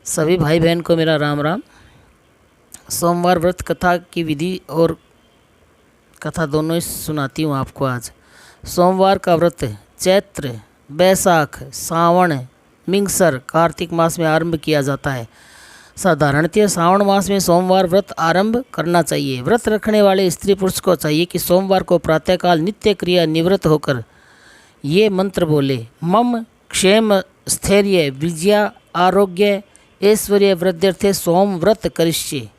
सभी भाई बहन को मेरा राम राम। सोमवार व्रत कथा की विधि और कथा दोनों ही सुनाती हूँ आपको आज। सोमवार का व्रत चैत्र, बैसाख, सावन, मिंगसर, कार्तिक मास में आरंभ किया जाता है। साधारणतः श्रावण मास में सोमवार व्रत आरंभ करना चाहिए। व्रत रखने वाले स्त्री पुरुष को चाहिए कि सोमवार को प्रातःकाल नित्य क्रिया निवृत्त होकर ये मंत्र बोले, मम क्षेम स्थैर्य विजया आरोग्य ऐश्वर्य वृद्ध्यर्थे सोम व्रत करिष्ये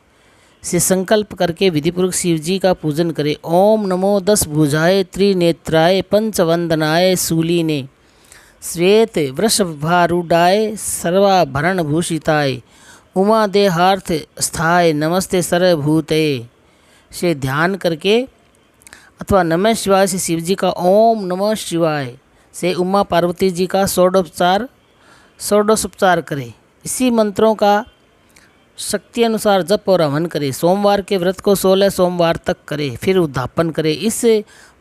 से संकल्प करके विधिपूर्वक शिव जी का पूजन करें। ओम नमो 10 भुजाय त्रिनेत्राय पंचवंदनाय शूलिने श्वेत वृषभारूढ़ाय सर्वाभरण भूषिताय उमा देहार्थ स्थाय नमस्ते सर्वभूतये से ध्यान करके अथवा नमः शिवाय से शिव जी का ओम नमः शिवाय से उमा पार्वती जी का षोडशोपचार करें। इसी मंत्रों का शक्ति अनुसार जप और हवन करें। सोमवार के व्रत को 16 सोमवार तक करें, फिर उद्यापन करें। इस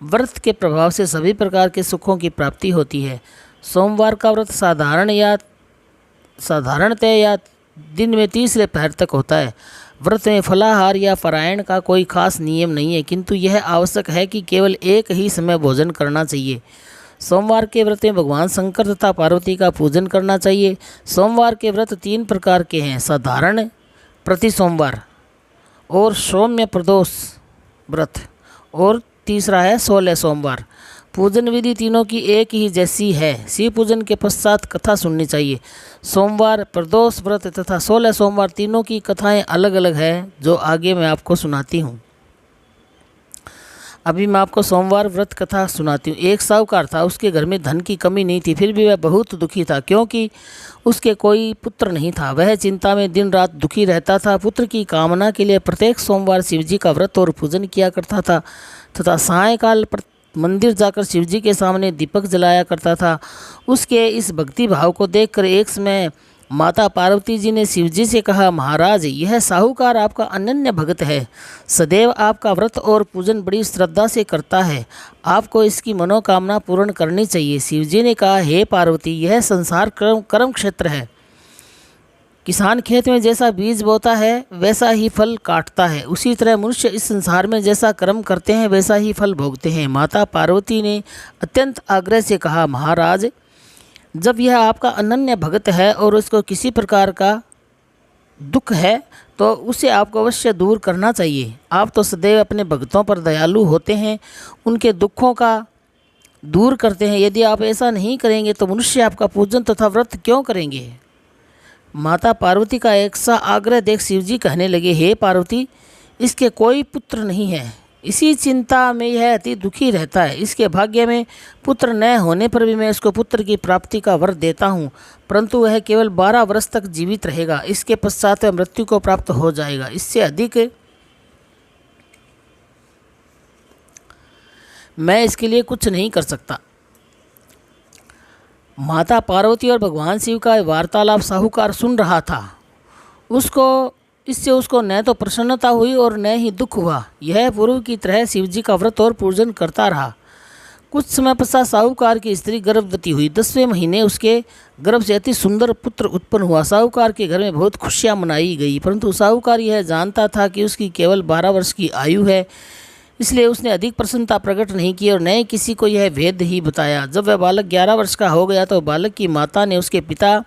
व्रत के प्रभाव से सभी प्रकार के सुखों की प्राप्ति होती है। सोमवार का व्रत साधारणतः या दिन में तीसरे पहर तक होता है। व्रत में फलाहार या पारायण का कोई खास नियम नहीं है, किंतु यह आवश्यक है कि केवल एक ही समय भोजन करना चाहिए। सोमवार के व्रत में भगवान शंकर तथा पार्वती का पूजन करना चाहिए। सोमवार के व्रत 3 प्रकार के हैं, साधारण, प्रति सोमवार और सौम्य प्रदोष व्रत, और तीसरा है 16 सोमवार। पूजन विधि तीनों की एक ही जैसी है। शिव पूजन के पश्चात कथा सुननी चाहिए। सोमवार, प्रदोष व्रत तथा 16 सोमवार तीनों की कथाएं अलग अलग हैं, जो आगे मैं आपको सुनाती हूँ। अभी मैं आपको सोमवार व्रत कथा सुनाती हूँ। एक साहूकार था, उसके घर में धन की कमी नहीं थी, फिर भी वह बहुत दुखी था क्योंकि उसके कोई पुत्र नहीं था। वह चिंता में दिन रात दुखी रहता था। पुत्र की कामना के लिए प्रत्येक सोमवार शिवजी का व्रत और पूजन किया करता था तथा सायंकाल मंदिर जाकर शिवजी के सामने दीपक जलाया करता था। उसके इस भक्ति भाव को देखकर एक समय माता पार्वती जी ने शिवजी से कहा, महाराज, यह साहूकार आपका अनन्य भक्त है, सदैव आपका व्रत और पूजन बड़ी श्रद्धा से करता है, आपको इसकी मनोकामना पूर्ण करनी चाहिए। शिवजी ने कहा, हे पार्वती, यह संसार कर्म क्षेत्र है। किसान खेत में जैसा बीज बोता है वैसा ही फल काटता है, उसी तरह मनुष्य इस संसार में जैसा कर्म करते हैं वैसा ही फल भोगते हैं। माता पार्वती ने अत्यंत आग्रह से कहा, महाराज, जब यह आपका अनन्य भक्त है और उसको किसी प्रकार का दुख है तो उसे आपको अवश्य दूर करना चाहिए। आप तो सदैव अपने भक्तों पर दयालु होते हैं, उनके दुखों का दूर करते हैं। यदि आप ऐसा नहीं करेंगे तो मनुष्य आपका पूजन तथा व्रत क्यों करेंगे। माता पार्वती का ऐसा आग्रह देख शिवजी कहने लगे, हे पार्वती, इसके कोई पुत्र नहीं है, इसी चिंता में यह अति दुखी रहता है। इसके भाग्य में पुत्र न होने पर भी मैं इसको पुत्र की प्राप्ति का वर देता हूँ, परंतु वह केवल 12 वर्ष तक जीवित रहेगा। इसके पश्चात वह मृत्यु को प्राप्त हो जाएगा। इससे अधिक मैं इसके लिए कुछ नहीं कर सकता। माता पार्वती और भगवान शिव का वार्तालाप साहूकार सुन रहा था। इससे उसको न तो प्रसन्नता हुई और न ही दुख हुआ। यह पूर्व की तरह शिवजी का व्रत और पूजन करता रहा। कुछ समय पश्चात साहूकार की स्त्री गर्भवती हुई। 10वें महीने उसके गर्भ से अति सुंदर पुत्र उत्पन्न हुआ। साहूकार के घर में बहुत खुशियाँ मनाई गई, परंतु साहूकार यह जानता था कि उसकी केवल 12 वर्ष की आयु है, इसलिए उसने अधिक प्रसन्नता प्रकट नहीं की और न ही किसी को यह भेद ही बताया। जब वह बालक 11 वर्ष का हो गया तो बालक की माता ने उसके पिता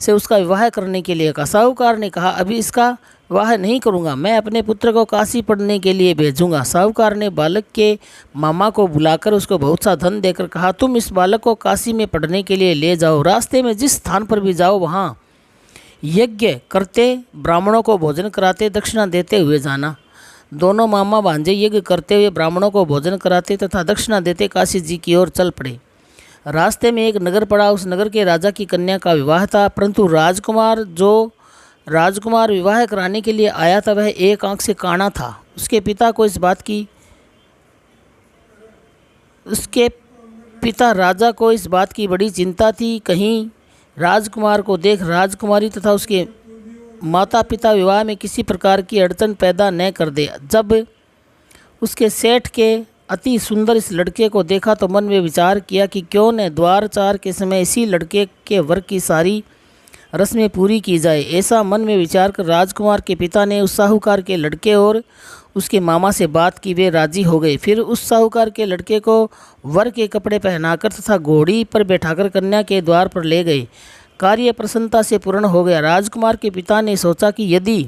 से उसका विवाह करने के लिए कहा। साहूकार ने कहा, अभी इसका विवाह नहीं करूंगा, मैं अपने पुत्र को काशी पढ़ने के लिए भेजूंगा। साहूकार ने बालक के मामा को बुलाकर उसको बहुत सा धन देकर कहा, तुम इस बालक को काशी में पढ़ने के लिए ले जाओ। रास्ते में जिस स्थान पर भी जाओ वहाँ यज्ञ करते, ब्राह्मणों को भोजन कराते, दक्षिणा देते हुए जाना। दोनों मामा भांजे यज्ञ करते हुए ब्राह्मणों को भोजन कराते तथा दक्षिणा देते काशी जी की ओर चल पड़े। रास्ते में एक नगर पड़ा। उस नगर के राजा की कन्या का विवाह था, परंतु राजकुमार विवाह कराने के लिए आया था वह एक आंख से काना था। उसके पिता राजा को इस बात की बड़ी चिंता थी, कहीं राजकुमार को देख राजकुमारी तथा उसके माता पिता विवाह में किसी प्रकार की अड़चन पैदा न कर दे। जब उसके सेठ के अति सुंदर इस लड़के को देखा तो मन में विचार किया कि क्यों न द्वारचार के समय इसी लड़के के वर की सारी रस्में पूरी की जाए। ऐसा मन में विचार कर राजकुमार के पिता ने उस साहूकार के लड़के और उसके मामा से बात की। वे राजी हो गए। फिर उस साहूकार के लड़के को वर के कपड़े पहनाकर तथा घोड़ी पर बैठाकर कन्या के द्वार पर ले गए। कार्य प्रसन्नता से पूर्ण हो गया। राजकुमार के पिता ने सोचा कि यदि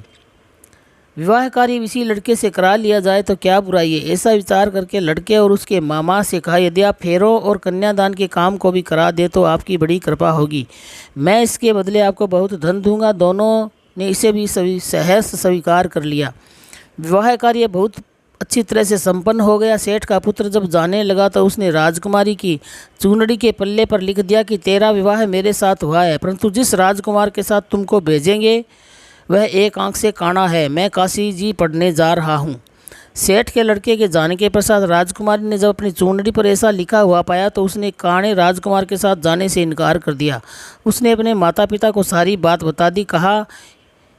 विवाह कार्य इसी लड़के से करा लिया जाए तो क्या बुराई है। ऐसा विचार करके लड़के और उसके मामा से कहा, यदि आप फेरों और कन्यादान के काम को भी करा दे तो आपकी बड़ी कृपा होगी। मैं इसके बदले आपको बहुत धन दूंगा। दोनों ने इसे भी सहर्ष स्वीकार कर लिया। विवाह कार्य बहुत अच्छी तरह से संपन्न हो गया। सेठ का पुत्र जब जाने लगा तो उसने राजकुमारी की चूनड़ी के पल्ले पर लिख दिया कि तेरा विवाह मेरे साथ हुआ है, परंतु जिस राजकुमार के साथ तुमको भेजेंगे वह एक आंख से काना है। मैं काशी जी पढ़ने जा रहा हूँ। सेठ के लड़के के जाने के पश्चात राजकुमारी ने जब अपनी चूनड़ी पर ऐसा लिखा हुआ पाया तो उसने काणे राजकुमार के साथ जाने से इनकार कर दिया। उसने अपने माता पिता को सारी बात बता दी। कहा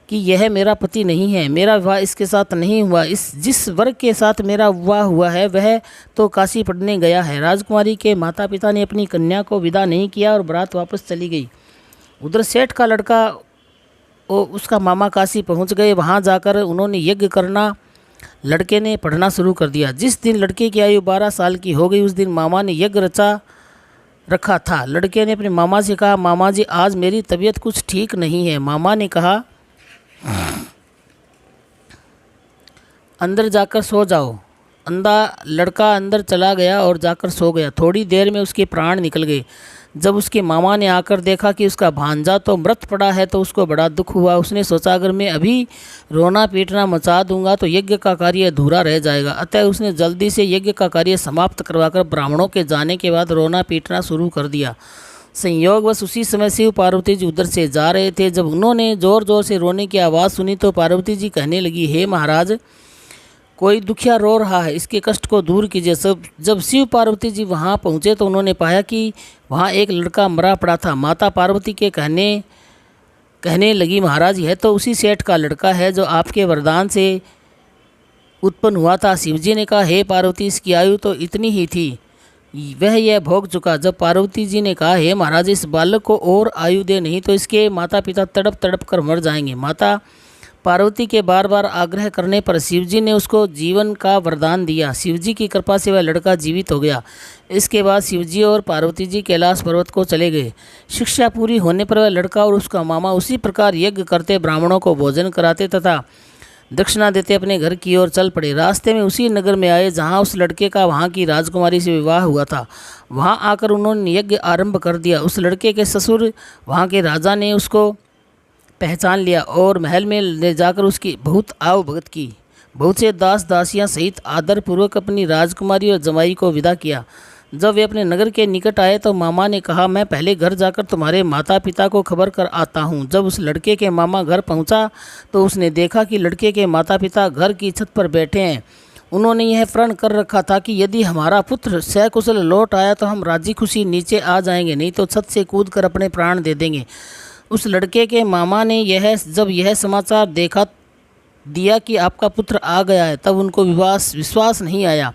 कि यह मेरा पति नहीं है, मेरा विवाह इसके साथ नहीं हुआ। जिस वर्ग के साथ मेरा विवाह हुआ है वह तो काशी पढ़ने गया है। राजकुमारी के माता पिता ने अपनी कन्या को विदा नहीं किया और बारात वापस चली गई। उधर सेठ का लड़का और उसका मामा काशी पहुंच गए। वहां जाकर उन्होंने यज्ञ करना, लड़के ने पढ़ना शुरू कर दिया। जिस दिन लड़के की आयु 12 साल की हो गई उस दिन मामा ने यज्ञ रचा रखा था। लड़के ने अपने मामा से कहा, मामा जी आज मेरी तबीयत कुछ ठीक नहीं है। मामा ने कहा, अंदर जाकर सो जाओ। लड़का अंदर चला गया और जाकर सो गया। थोड़ी देर में उसके प्राण निकल गए। जब उसके मामा ने आकर देखा कि उसका भांजा तो मृत पड़ा है तो उसको बड़ा दुख हुआ। उसने सोचा अगर मैं अभी रोना पीटना मचा दूंगा तो यज्ञ का कार्य अधूरा रह जाएगा। अतः उसने जल्दी से यज्ञ का कार्य समाप्त करवाकर ब्राह्मणों के जाने के बाद रोना पीटना शुरू कर दिया। संयोगवश उसी समय शिव पार्वती जी उधर से जा रहे थे। जब उन्होंने ज़ोर ज़ोर से रोने की आवाज़ सुनी तो पार्वती जी कहने लगी, हे महाराज, कोई दुखिया रो रहा है, इसके कष्ट को दूर कीजिए। जब शिव पार्वती जी वहां पहुंचे तो उन्होंने पाया कि वहां एक लड़का मरा पड़ा था। माता पार्वती के कहने लगी, महाराज यह तो उसी सेठ का लड़का है जो आपके वरदान से उत्पन्न हुआ था। शिवजी ने कहा, हे पार्वती, इसकी आयु तो इतनी ही थी, वह यह भोग चुका। जब पार्वती जी ने कहा, हे महाराज, इस बालक को और आयु दे, नहीं तो इसके माता पिता तड़प तड़प कर मर जाएंगे। माता पार्वती के बार बार आग्रह करने पर शिवजी ने उसको जीवन का वरदान दिया। शिवजी की कृपा से वह लड़का जीवित हो गया। इसके बाद शिवजी और पार्वती जी कैलाश पर्वत को चले गए। शिक्षा पूरी होने पर वह लड़का और उसका मामा उसी प्रकार यज्ञ करते, ब्राह्मणों को भोजन कराते तथा दक्षिणा देते अपने घर की ओर चल पड़े। रास्ते में उसी नगर में आए जहाँ उस लड़के का वहाँ की राजकुमारी से विवाह हुआ था। वहाँ आकर उन्होंने यज्ञ आरंभ कर दिया। उस लड़के के ससुर वहाँ के राजा ने उसको पहचान लिया और महल में ले जाकर उसकी बहुत आवभगत की। बहुत से दास दासियां सहित आदर पूर्वक अपनी राजकुमारी और जमाई को विदा किया। जब वे अपने नगर के निकट आए तो मामा ने कहा, मैं पहले घर जाकर तुम्हारे माता पिता को खबर कर आता हूँ। जब उस लड़के के मामा घर पहुँचा तो उसने देखा कि लड़के के माता पिता घर की छत पर बैठे हैं। उन्होंने यह प्रण कर रखा था कि यदि हमारा पुत्र सकुशल लौट आया तो हम राजी खुशी नीचे आ जाएंगे, नहीं तो छत से कूद कर अपने प्राण दे देंगे। उस लड़के के मामा ने जब यह समाचार देखा दिया कि आपका पुत्र आ गया है तब उनको विश्वास नहीं आया।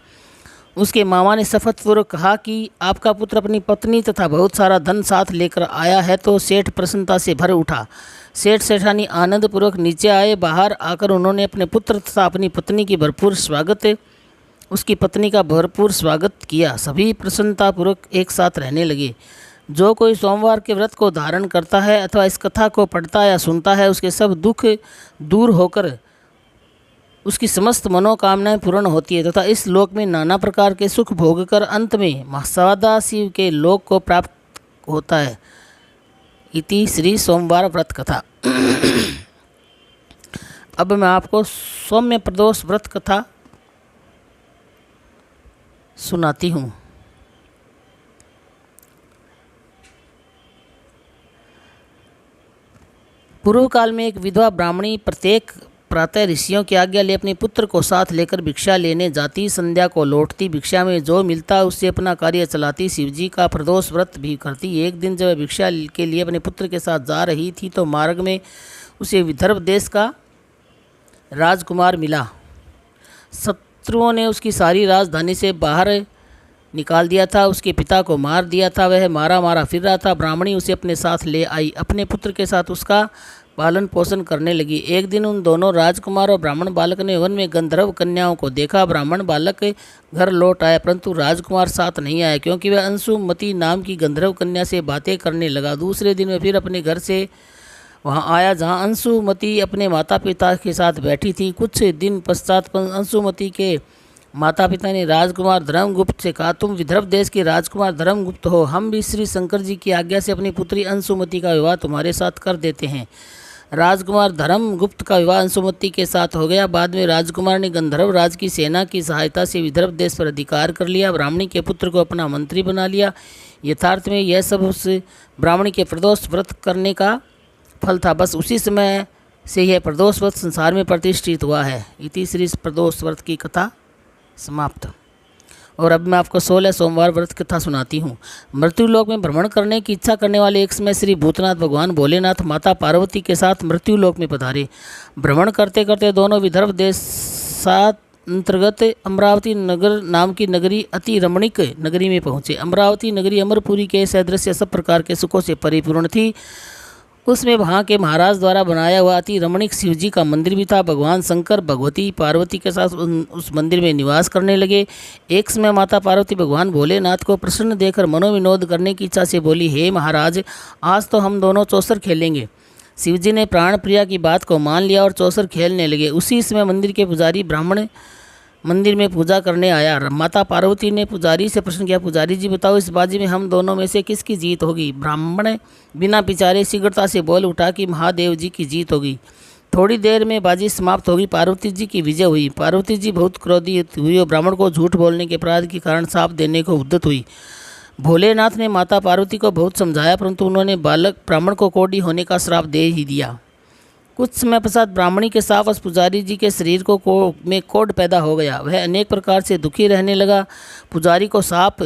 उसके मामा ने शपथपूर्वक कहा कि आपका पुत्र अपनी पत्नी तथा बहुत सारा धन साथ लेकर आया है। तो सेठ प्रसन्नता से भर उठा। सेठ सेठानी आनंदपूर्वक नीचे आए। बाहर आकर उन्होंने अपने पुत्र तथा अपनी पत्नी की उसकी पत्नी का भरपूर स्वागत किया। सभी प्रसन्नतापूर्वक एक साथ रहने लगे। जो कोई सोमवार के व्रत को धारण करता है अथवा इस कथा को पढ़ता या सुनता है उसके सब दुख दूर होकर उसकी समस्त मनोकामनाएं पूर्ण होती है तथा इस लोक में नाना प्रकार के सुख भोग कर अंत में सदा शिव के लोक को प्राप्त होता है। इति श्री सोमवार व्रत कथा। अब मैं आपको सौम्य प्रदोष व्रत कथा सुनाती हूँ। पूर्व काल में एक विधवा ब्राह्मणी प्रत्येक प्रातः ऋषियों की आज्ञा ले अपने पुत्र को साथ लेकर भिक्षा लेने जाती। संध्या को लौटती। भिक्षा में जो मिलता उससे अपना कार्य चलाती। शिवजी का प्रदोष व्रत भी करती। एक दिन जब भिक्षा के लिए अपने पुत्र के साथ जा रही थी तो मार्ग में उसे विदर्भ देश का राजकुमार मिला। शत्रुओं ने उसकी सारी राजधानी से बाहर निकाल दिया था, उसके पिता को मार दिया था। वह मारा मारा फिर रहा था। ब्राह्मणी उसे अपने साथ ले आई, अपने पुत्र के साथ उसका पालन पोषण करने लगी। एक दिन उन दोनों राजकुमार और ब्राह्मण बालक ने वन में गंधर्व कन्याओं को देखा। ब्राह्मण बालक घर लौट आया, परंतु राजकुमार साथ नहीं आया, क्योंकि वह अंशुमती नाम की गंधर्व कन्या से बातें करने लगा। दूसरे दिन वह फिर अपने घर से वहां आया, जहां अंशुमती अपने माता पिता के साथ बैठी थी। कुछ दिन पश्चात अंशुमती के माता पिता ने राजकुमार धर्मगुप्त से कहा, तुम विदर्भ देश के राजकुमार धर्मगुप्त हो, हम भी श्री शंकर जी की आज्ञा से अपनी पुत्री अंशुमती का विवाह तुम्हारे साथ कर देते हैं। राजकुमार धर्मगुप्त का विवाह अंशुमती के साथ हो गया। बाद में राजकुमार ने गंधर्व राज की सेना की सहायता से विदर्भ देश पर अधिकार कर लिया, ब्राह्मणी के पुत्र को अपना मंत्री बना लिया। यथार्थ में यह सब उस ब्राह्मणी के प्रदोष व्रत करने का फल था। बस उसी समय से यह प्रदोष व्रत संसार में प्रतिष्ठित हुआ है। इति श्री प्रदोष व्रत की कथा समाप्त। और अब मैं आपको 16 सोमवार व्रत कथा सुनाती हूँ। मृत्युलोक में भ्रमण करने की इच्छा करने वाले एक समय श्री भूतनाथ भगवान भोलेनाथ माता पार्वती के साथ मृत्युलोक में पधारे। भ्रमण करते करते दोनों विदर्भ देश अंतर्गत अमरावती नगर नाम की नगरी अति रमणीक नगरी में पहुँचे। अमरावती नगरी अमरपुरी के सदृश सब प्रकार के सुखों से परिपूर्ण थी। उसमें वहाँ के महाराज द्वारा बनाया हुआ अति रमणीक शिव जी का मंदिर भी था। भगवान शंकर भगवती पार्वती के साथ उस मंदिर में निवास करने लगे। एक समय माता पार्वती भगवान भोलेनाथ को प्रसन्न देखकर मनोविनोद करने की इच्छा से बोली, हे महाराज, आज तो हम दोनों चौसर खेलेंगे। शिव जी ने प्राण प्रिया की बात को मान लिया और चौसर खेलने लगे। उसी समय मंदिर के पुजारी ब्राह्मण मंदिर में पूजा करने आया। माता पार्वती ने पुजारी से प्रश्न किया, पुजारी जी बताओ, इस बाजी में हम दोनों में से किसकी जीत होगी? ब्राह्मण बिना विचारे शीघ्रता से बोल उठा कि महादेव जी की जीत होगी। थोड़ी देर में बाजी समाप्त होगी, पार्वती जी की विजय हुई। पार्वती जी बहुत क्रोधित हुई और ब्राह्मण को झूठ बोलने के अपराध के कारण शाप देने को उद्यत हुई। भोलेनाथ ने माता पार्वती को बहुत समझाया, परंतु उन्होंने बालक ब्राह्मण को कोढ़ी होने का श्राप दे ही दिया। कुछ समय पश्चात ब्राह्मणी के साफ पुजारी जी के शरीर में कोढ़ पैदा हो गया। वह अनेक प्रकार से दुखी रहने लगा। पुजारी को साप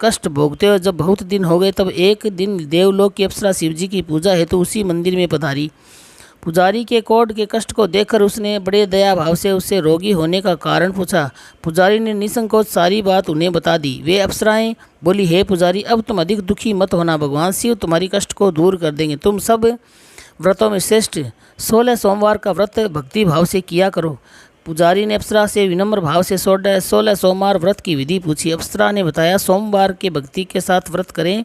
कष्ट भोगते हुए जब बहुत दिन हो गए, तब एक दिन देवलोक की अप्सरा शिव जी की पूजा हेतु उसी मंदिर में पधारी। पुजारी के कोढ़ के कष्ट को देखकर उसने बड़े दया भाव से उससे रोगी होने का कारण पूछा। पुजारी ने निसंकोच सारी बात उन्हें बता दी। वे अप्सराएं बोली, हे पुजारी, अब तुम अधिक दुखी मत होना, भगवान शिव तुम्हारी कष्ट को दूर कर देंगे। तुम सब व्रतों में श्रेष्ठ 16 सोमवार का व्रत भक्ति भाव से किया करो। पुजारी ने अप्सरा से विनम्र भाव से 16 सोमवार व्रत की विधि पूछी। अप्सरा ने बताया, सोमवार के भक्ति के साथ व्रत करें,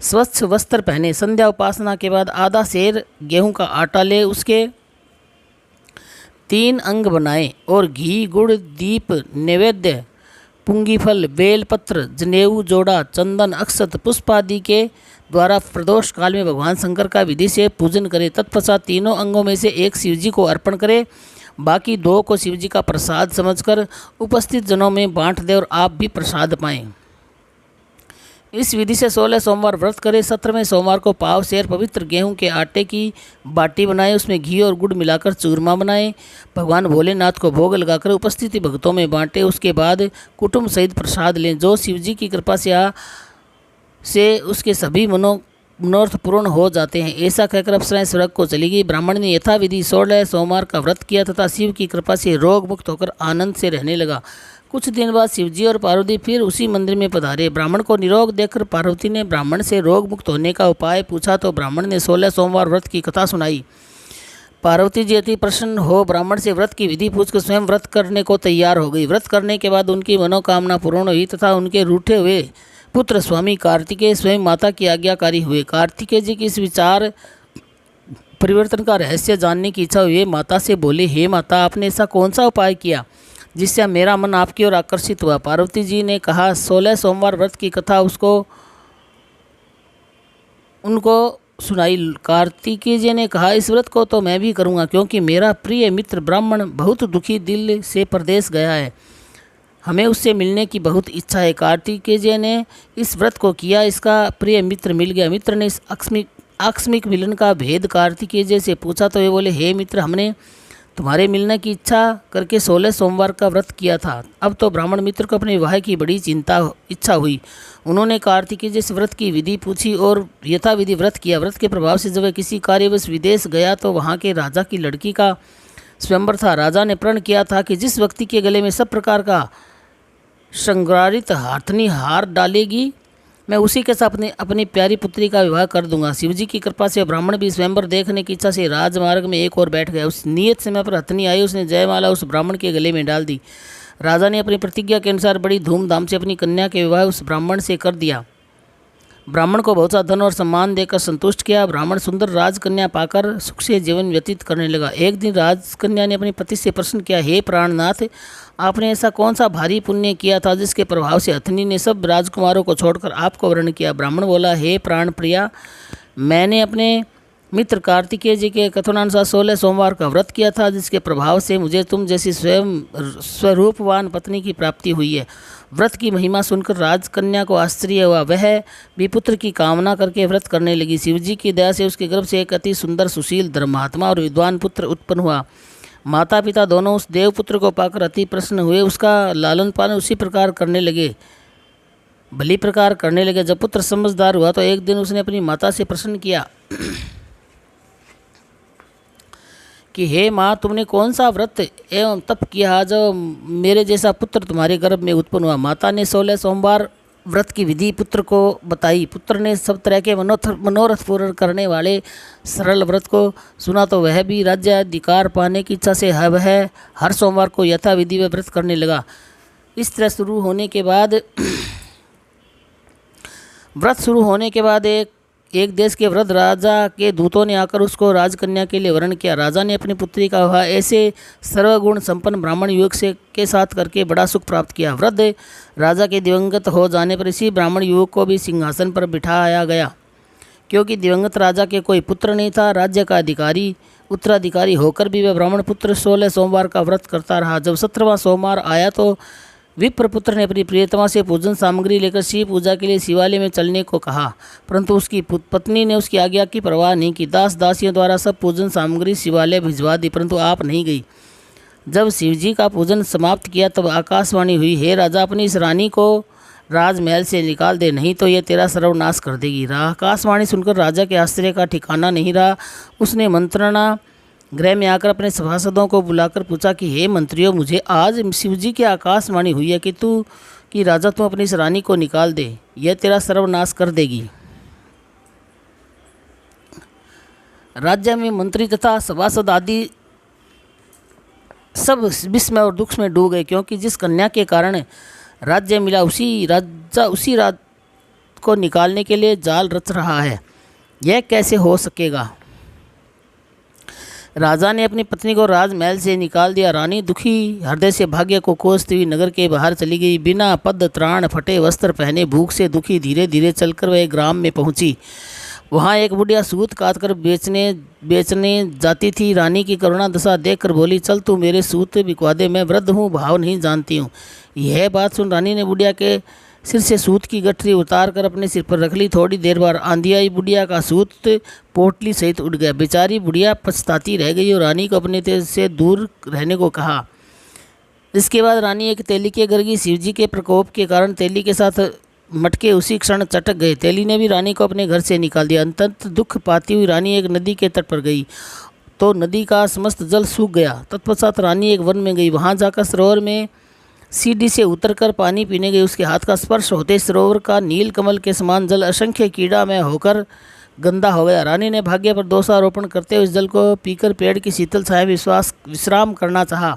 स्वच्छ वस्त्र पहने, संध्या उपासना के बाद आधा सेर गेहूं का आटा ले, उसके 3 अंग बनाएं और घी गुड़ दीप नैवेद्य पुंगी फल बेलपत्र जनेऊ जोड़ा चंदन अक्षत पुष्प आदि के द्वारा प्रदोष काल में भगवान शंकर का विधि से पूजन करें। तत्पश्चात तीनों अंगों में से एक शिव जी को अर्पण करें, बाकी 2 को शिव जी का प्रसाद समझकर उपस्थित जनों में बांट दें और आप भी प्रसाद पाएं। इस विधि से 16 सोमवार व्रत करें। 17वें सोमवार को पाव सेर पवित्र गेहूं के आटे की बाटी बनाएं, उसमें घी और गुड़ मिलाकर चूरमा बनाएं, भगवान भोलेनाथ को भोग लगाकर उपस्थित भक्तों में बांटें। उसके बाद कुटुंब सहित प्रसाद लें। जो शिव जी की कृपा से उसके सभी मनोरथ पूर्ण हो जाते हैं। ऐसा कहकर अप्सराएं स्वर्ग को चली गई। ब्राह्मण ने यथाविधि 16 सोमवार का व्रत किया तथा शिव की कृपा से रोग मुक्त होकर आनंद से रहने लगा। कुछ दिन बाद शिवजी और पार्वती फिर उसी मंदिर में पधारे। ब्राह्मण को निरोग देखकर पार्वती ने ब्राह्मण से रोग मुक्त होने का उपाय पूछा तो ब्राह्मण ने 16 सोमवार व्रत की कथा सुनाई। पार्वती जी अति प्रसन्न हो ब्राह्मण से व्रत की विधि पूछकर स्वयं व्रत करने को तैयार हो गई। व्रत करने के बाद उनकी मनोकामना पूर्ण हुई तथा उनके रूठे हुए पुत्र स्वामी कार्तिकेय स्वयं माता की आज्ञाकारी हुए। कार्तिकेय जी की इस विचार परिवर्तन का रहस्य जानने की इच्छा हुई। माता से बोले, हे माता, आपने ऐसा कौन सा उपाय किया जिससे मेरा मन आपकी ओर आकर्षित हुआ? पार्वती जी ने कहा, 16 सोमवार व्रत की कथा उनको सुनाई। कार्तिकेय जी ने कहा, इस व्रत को तो मैं भी करूँगा, क्योंकि मेरा प्रिय मित्र ब्राह्मण बहुत दुखी दिल से परदेश गया है, हमें उससे मिलने की बहुत इच्छा है। कार्तिकेय जी ने इस व्रत को किया, इसका प्रिय मित्र मिल गया। मित्र ने इस आकस्मिक मिलन का भेद कार्तिकेय जी से पूछा तो वे बोले, हे मित्र, हमने तुम्हारे मिलने की इच्छा करके 16 सोमवार का व्रत किया था। अब तो ब्राह्मण मित्र को अपने विवाह की बड़ी इच्छा हुई। उन्होंने कार्तिकेय जी से व्रत की विधि पूछी और यथाविधि व्रत किया। व्रत के प्रभाव से जब वह किसी कार्यवश विदेश गया तो वहाँ के राजा की लड़की का स्वयंवर था। राजा ने प्रण किया था कि जिस व्यक्ति के गले में सब प्रकार का श्रृंगारित हाथनी हार डालेगी, मैं उसी के साथ अपनी प्यारी पुत्री का विवाह कर दूंगा। शिवजी की कृपा से ब्राह्मण भी स्वयंवर देखने की इच्छा से राजमार्ग में एक और बैठ गया। उस नियत समय पर हथनी आई, उसने जयमाला उस ब्राह्मण के गले में डाल दी। राजा ने अपनी प्रतिज्ञा के अनुसार बड़ी धूमधाम से अपनी कन्या के विवाह उस ब्राह्मण से कर दिया। ब्राह्मण को बहुत सा धन और सम्मान देकर संतुष्ट किया। ब्राह्मण सुंदर राजकन्या पाकर सुख से जीवन व्यतीत करने लगा। एक दिन राजकन्या ने अपने पति से प्रश्न किया, हे प्राणनाथ, आपने ऐसा कौन सा भारी पुण्य किया था जिसके प्रभाव से हथनी ने सब राजकुमारों को छोड़कर आपको वर्ण किया। ब्राह्मण बोला, हे प्राण प्रिया, मैंने अपने मित्र कार्तिकेय जी के कथनानुसार 16 सोमवार का व्रत किया था, जिसके प्रभाव से मुझे तुम जैसी स्वरूपवान पत्नी की प्राप्ति हुई है। व्रत की महिमा सुनकर राजकन्या को आश्चर्य हुआ। वह भी पुत्र की कामना करके व्रत करने लगी। शिवजी की दया से उसके गर्भ से एक अति सुंदर, सुशील, धर्मात्मा और विद्वान पुत्र उत्पन्न हुआ। माता पिता दोनों उस देवपुत्र को पाकर अति प्रसन्न हुए। उसका लालन पालन उसी प्रकार करने लगे, भली प्रकार करने लगे। जब पुत्र समझदार हुआ तो एक दिन उसने अपनी माता से प्रश्न किया कि हे माँ, तुमने कौन सा व्रत एवं तप किया जो मेरे जैसा पुत्र तुम्हारे गर्भ में उत्पन्न हुआ। माता ने 16 सोमवार व्रत की विधि पुत्र को बताई। पुत्र ने सब तरह के मनोरथ पूर्ण करने वाले सरल व्रत को सुना तो वह भी राज्याधिकार पाने की इच्छा से वह हर सोमवार को यथाविधि में व्रत करने लगा। इस तरह व्रत शुरू होने के बाद एक देश के वृद्ध राजा के दूतों ने आकर उसको राजकन्या के लिए वर्ण किया। राजा ने अपनी पुत्री का विवाह ऐसे सर्वगुण संपन्न ब्राह्मण युवक के साथ करके बड़ा सुख प्राप्त किया। वृद्ध राजा के दिवंगत हो जाने पर इसी ब्राह्मण युवक को भी सिंहासन पर बिठाया गया। क्योंकि दिवंगत राजा के कोई पुत्र नहीं था, राज्य का उत्तराधिकारी होकर भी वह ब्राह्मण पुत्र 16 सोमवार का व्रत करता रहा। जब 17वां सोमवार आया तो विप्रपुत्र ने अपनी प्रियतमा से पूजन सामग्री लेकर शिव पूजा के लिए शिवालय में चलने को कहा, परंतु उसकी पत्नी ने उसकी आज्ञा की परवाह नहीं की। दास दासियों द्वारा सब पूजन सामग्री शिवालय भिजवा दी, परंतु आप नहीं गई। जब शिवजी का पूजन समाप्त किया तब आकाशवाणी हुई, हे राजा, अपनी इस रानी को राजमहल से निकाल दे, नहीं तो यह तेरा सर्वनाश कर देगी। आकाशवाणी सुनकर राजा के आश्चर्य का ठिकाना नहीं रहा। उसने मंत्रणा गृह में आकर अपने सभासदों को बुलाकर पूछा कि हे मंत्रियों, मुझे आज शिवजी की आकाशवाणी हुई है कि राजा तू अपनी इस रानी को निकाल दे, यह तेरा सर्वनाश कर देगी। राज्य में मंत्री तथा सभासद आदि सब विस्मय और दुख में डूब गए, क्योंकि जिस कन्या के कारण राज्य मिला उसी राज को निकालने के लिए जाल रच रहा है, यह कैसे हो सकेगा। राजा ने अपनी पत्नी को राजमहल से निकाल दिया। रानी दुखी हृदय से भाग्य को कोसती हुई नगर के बाहर चली गई। बिना पद त्राण फटे वस्त्र पहने भूख से दुखी धीरे धीरे चलकर वह ग्राम में पहुंची। वहां एक बुढ़िया सूत काट कर बेचने जाती थी। रानी की करुणा दशा देखकर बोली, चल तू मेरे सूत बिकवा दे, मैं वृद्ध हूँ, भाव नहीं जानती हूँ। यह बात सुन रानी ने बुढ़िया के सिर से सूत की गठरी उतार कर अपने सिर पर रख ली। थोड़ी देर बाद आंधी आई, बुढ़िया का सूत पोटली सहित उड़ गया। बेचारी बुढ़िया पछताती रह गई और रानी को अपने से दूर रहने को कहा। इसके बाद रानी एक तेली के घर गई। शिवजी के प्रकोप के कारण तेली के साथ मटके उसी क्षण चटक गए। तेली ने भी रानी को अपने घर से निकाल दिया। अंतत दुख पाती हुई रानी एक नदी के तट पर गई तो नदी का समस्त जल सूख गया। तत्पश्चात रानी एक वन में गई। वहां जाकर सरोवर में सीढ़ी से उतरकर पानी पीने गई। उसके हाथ का स्पर्श होते सरोवर का नील कमल के समान जल असंख्य कीड़ामय होकर गंदा हो गया। रानी ने भाग्य पर दोषारोपण करते हुए इस जल को पीकर पेड़ की शीतल छाया में विश्राम करना चाहा,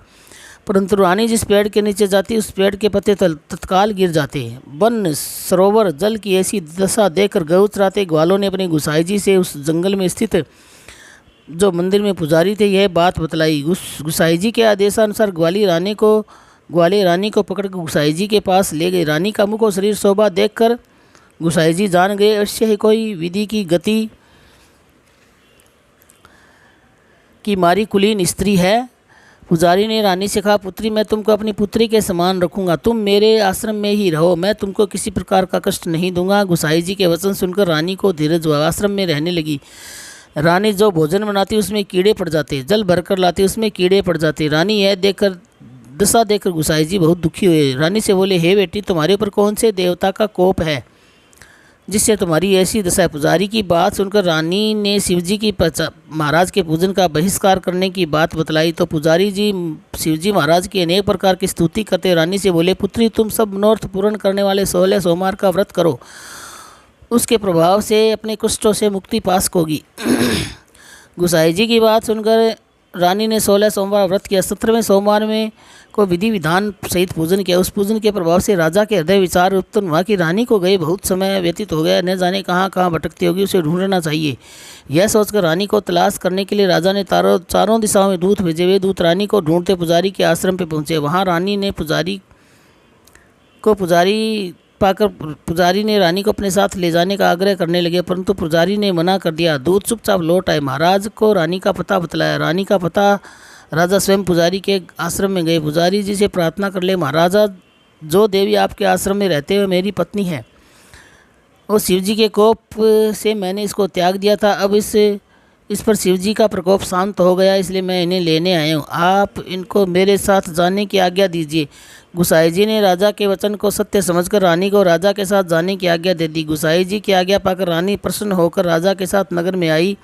परंतु रानी जिस पेड़ के नीचे जाती उस पेड़ के पत्ते तत्काल गिर जाते। वन सरोवर जल की ऐसी दशा देखकर गौ चराते ग्वालों ने अपने गुसाई जी से उस जंगल में स्थित जो मंदिर में पुजारी थे यह बात बतलाई। उस गुसाई जी के आदेशानुसार ग्वाले रानी को पकड़कर गुसाई जी के पास ले गए। रानी का मुख और शरीर शोभा देखकर गुसाई जी जान गए अवश्य ही कोई विधि की गति की मारी कुलीन स्त्री है। पुजारी ने रानी से कहा, पुत्री, मैं तुमको अपनी पुत्री के समान रखूंगा, तुम मेरे आश्रम में ही रहो, मैं तुमको किसी प्रकार का कष्ट नहीं दूंगा। गुसाई जी के वचन सुनकर रानी को धीरज हुआ, आश्रम में रहने लगी। रानी जो भोजन बनाती उसमें कीड़े पड़ जाते, जल भरकर लाती उसमें कीड़े पड़ जाते। रानी यह दशा देखकर गुसाई जी बहुत दुखी हुए। रानी से बोले, हे बेटी, तुम्हारे ऊपर कौन से देवता का कोप है जिससे तुम्हारी ऐसी दशा है। पुजारी की बात सुनकर रानी ने शिवजी की महाराज के पूजन का बहिष्कार करने की बात बतलाई तो पुजारी जी शिवजी महाराज की अनेक प्रकार की स्तुति करते रानी से बोले, पुत्री तुम सब मनोरथ पूर्ण करने वाले 16 सोमवार का व्रत करो, उसके प्रभाव से अपने कुष्ठों से मुक्ति पास होगी। गुसाई जी की बात सुनकर रानी ने 16 सोमवार व्रत किया। 17वें सोमवार में को विधि विधान सहित पूजन किया। उस पूजन के प्रभाव से राजा के हृदय विचार उत्पन्न हुआ कि रानी को गए बहुत समय व्यतीत हो गया, न जाने कहाँ कहाँ भटकती होगी, उसे ढूंढना चाहिए। यह सोचकर रानी को तलाश करने के लिए राजा ने चारों दिशाओं में दूत भेजे। वे दूत रानी को ढूंढते पुजारी के आश्रम पर पहुँचे। वहाँ रानी ने पुजारी ने रानी को अपने साथ ले जाने का आग्रह करने लगे, परंतु पुजारी ने मना कर दिया। दूत चुपचाप लौट आए। महाराज को रानी का पता बतलाया। रानी का पता राजा स्वयं पुजारी के आश्रम में गए। पुजारी जी से प्रार्थना कर ले, महाराजा जो देवी आपके आश्रम में रहते हुए मेरी पत्नी है, वो शिवजी के कोप से मैंने इसको त्याग दिया था। अब इस पर शिवजी का प्रकोप शांत हो गया, इसलिए मैं इन्हें लेने आया हूँ। आप इनको मेरे साथ जाने की आज्ञा दीजिए। गुसाई जी ने राजा के वचन को सत्य समझकर रानी को राजा के साथ जाने की आज्ञा दे दी। गुसाई जी की आज्ञा पाकर रानी प्रसन्न होकर राजा के साथ नगर में आई।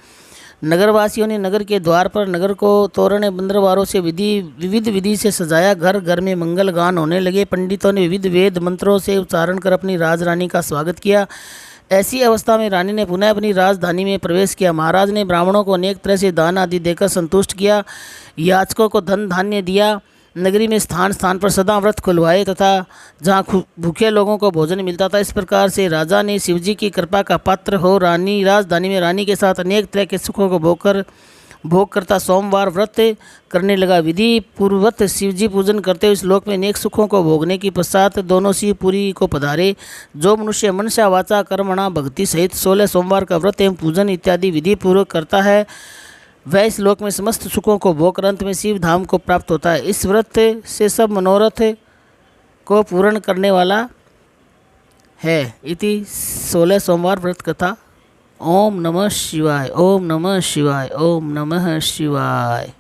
नगरवासियों ने नगर के द्वार पर नगर को तोरण बंदरवारों से विविध विधि से सजाया। घर घर में मंगल गान होने लगे। पंडितों ने विविध वेद मंत्रों से उच्चारण कर अपनी राजरानी का स्वागत किया। ऐसी अवस्था में रानी ने पुनः अपनी राजधानी में प्रवेश किया। महाराज ने ब्राह्मणों को अनेक तरह से दान आदि देकर संतुष्ट किया। याचकों को धन धान्य दिया। नगरी में स्थान स्थान पर सदा व्रत खुलवाए तथा जहाँ भूखे लोगों को भोजन मिलता था। इस प्रकार से राजा ने शिवजी की कृपा का पात्र हो राजधानी में रानी के साथ अनेक तरह के सुखों को भोग करता सोमवार व्रत करने लगा। विधि पूर्वक शिवजी पूजन करते हुए इस लोक में अनेक सुखों को भोगने के पश्चात दोनों शिवपुरी को पधारे। जो मनुष्य मनसा वाचा कर्मणा भक्ति सहित 16 सोमवार का व्रत एवं पूजन इत्यादि विधि पूर्वक करता है, वह इस लोक में समस्त सुखों को भोग अंत में शिव धाम को प्राप्त होता है। इस व्रत से सब मनोरथ को पूर्ण करने वाला है। इति 16 सोमवार व्रत कथा। ओम नमः शिवाय, ओम नमः शिवाय, ओम नमः शिवाय।